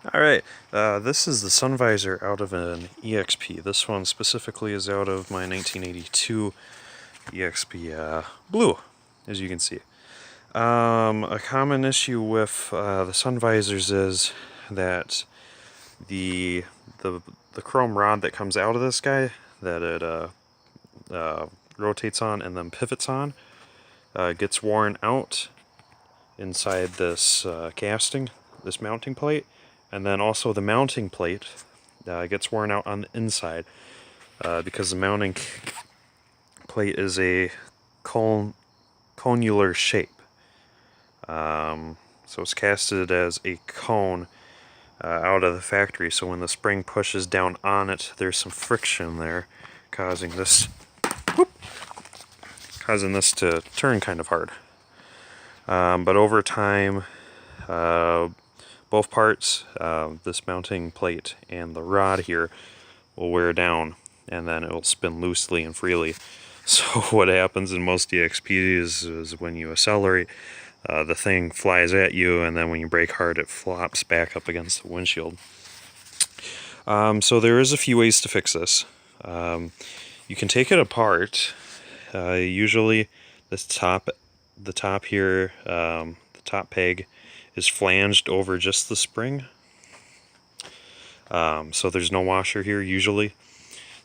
Alright, this is the sun visor out of an EXP. This one specifically is out of my 1982 EXP blue, as you can see. A common issue with the sun visors is that the chrome rod that comes out of this guy, that it rotates on and then pivots on, gets worn out inside this casting, this mounting plate. And then also the mounting plate gets worn out on the inside because the mounting plate is a conular shape. So it's casted as a cone out of the factory, so when the spring pushes down on it, there's some friction there, causing this to turn kind of hard. But over time, both parts, this mounting plate and the rod here, will wear down, and then it will spin loosely and freely. So what happens in most EXPs is when you accelerate, the thing flies at you, and then when you brake hard, it flops back up against the windshield. So there is a few ways to fix this. You can take it apart. Usually the top here, the top peg is flanged over just the spring. So there's no washer here usually.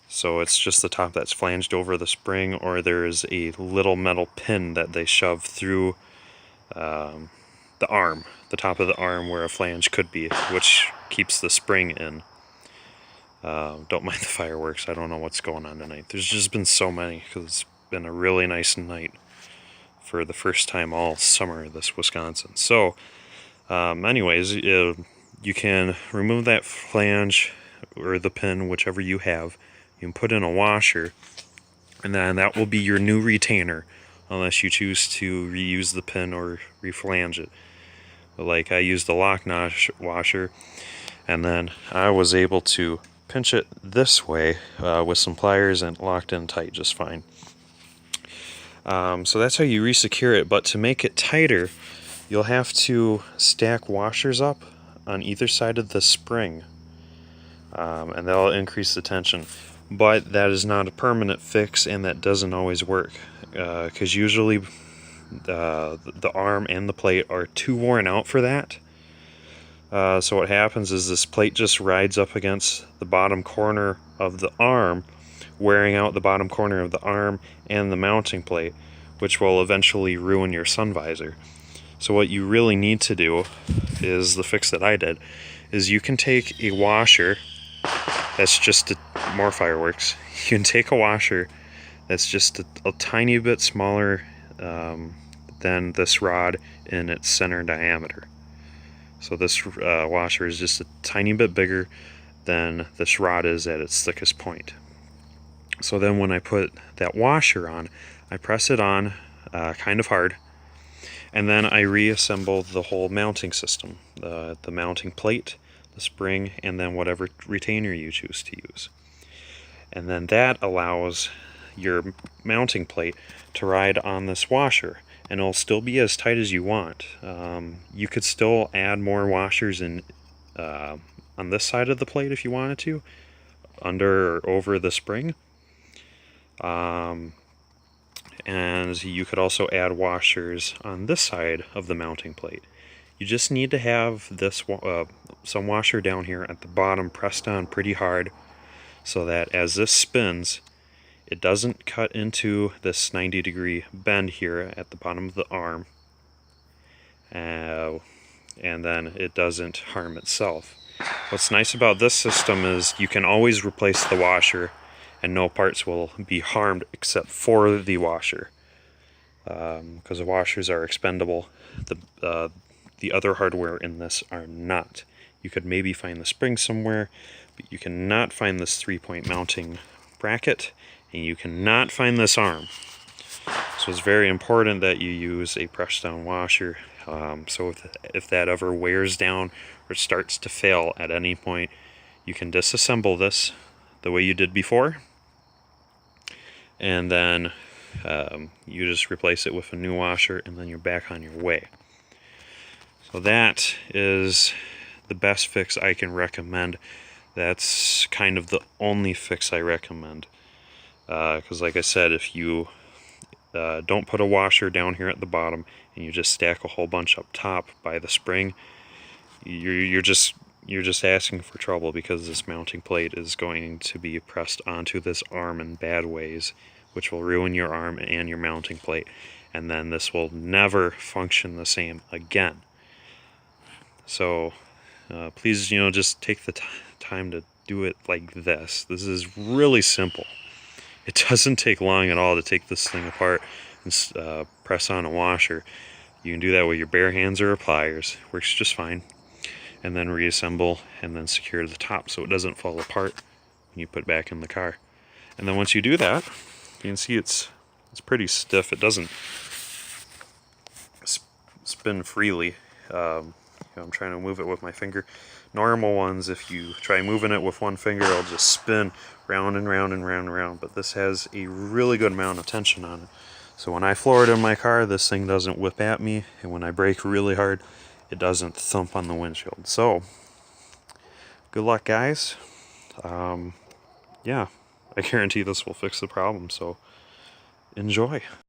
So it's just the top that's flanged over the spring, or there is a little metal pin that they shove through the arm, the top of the arm where a flange could be, which keeps the spring in. Don't mind the fireworks, I don't know what's going on tonight. There's just been so many, because it's been a really nice night for the first time all summer this Wisconsin. So anyways, you can remove that flange or the pin, whichever you have. You can put in a washer, and then that will be your new retainer, unless you choose to reuse the pin or reflange it. Like I used the lock notch washer, and then I was able to pinch it this way with some pliers, and locked in tight just fine. So that's how you re-secure it, but to make it tighter, you'll have to stack washers up on either side of the spring, and that'll increase the tension. But that is not a permanent fix, and that doesn't always work, because usually the arm and the plate are too worn out for that. So what happens is this plate just rides up against the bottom corner of the arm, wearing out the bottom corner of the arm and the mounting plate, which will eventually ruin your sun visor. So what you really need to do is the fix that I did, is you can take a washer that's just more fireworks. You can take a washer that's just a tiny bit smaller than this rod in its center diameter. So this washer is just a tiny bit bigger than this rod is at its thickest point. So then when I put that washer on, I press it on kind of hard, and then I reassemble the whole mounting system, the mounting plate, the spring, and then whatever retainer you choose to use. And then that allows your mounting plate to ride on this washer, and it'll still be as tight as you want. You could still add more washers in on this side of the plate if you wanted to, under or over the spring. And you could also add washers on this side of the mounting plate. You just need to have this some washer down here at the bottom pressed on pretty hard, so that as this spins, it doesn't cut into this 90-degree bend here at the bottom of the arm, and then it doesn't harm itself. What's nice about this system is you can always replace the washer, and no parts will be harmed except for the washer, because the washers are expendable. The other hardware in this are not. You could maybe find the spring somewhere, but you cannot find this 3-point mounting bracket, and you cannot find this arm. So it's very important that you use a press down washer, so if that ever wears down or starts to fail at any point, you can disassemble this the way you did before, and then you just replace it with a new washer, and then you're back on your way. So that is the best fix I can recommend. That's kind of the only fix I recommend. Because like I said, if you don't put a washer down here at the bottom and you just stack a whole bunch up top by the spring, you're just asking for trouble, because this mounting plate is going to be pressed onto this arm in bad ways, which will ruin your arm and your mounting plate, and then this will never function the same again. So please, just take the time to do it like this. This is really simple. It doesn't take long at all to take this thing apart and press on a washer. You can do that with your bare hands or pliers. Works just fine. And then reassemble and then secure to the top so it doesn't fall apart when you put it back in the car. And then once you do that, you can see it's pretty stiff. It doesn't spin freely. I'm trying to move it with my finger. Normal ones, if you try moving it with one finger, it'll just spin round and round and round and round. But this has a really good amount of tension on it. So when I floor it in my car, this thing doesn't whip at me. And when I brake really hard, it doesn't thump on the windshield. So, good luck, guys. Yeah, I guarantee this will fix the problem. So, enjoy.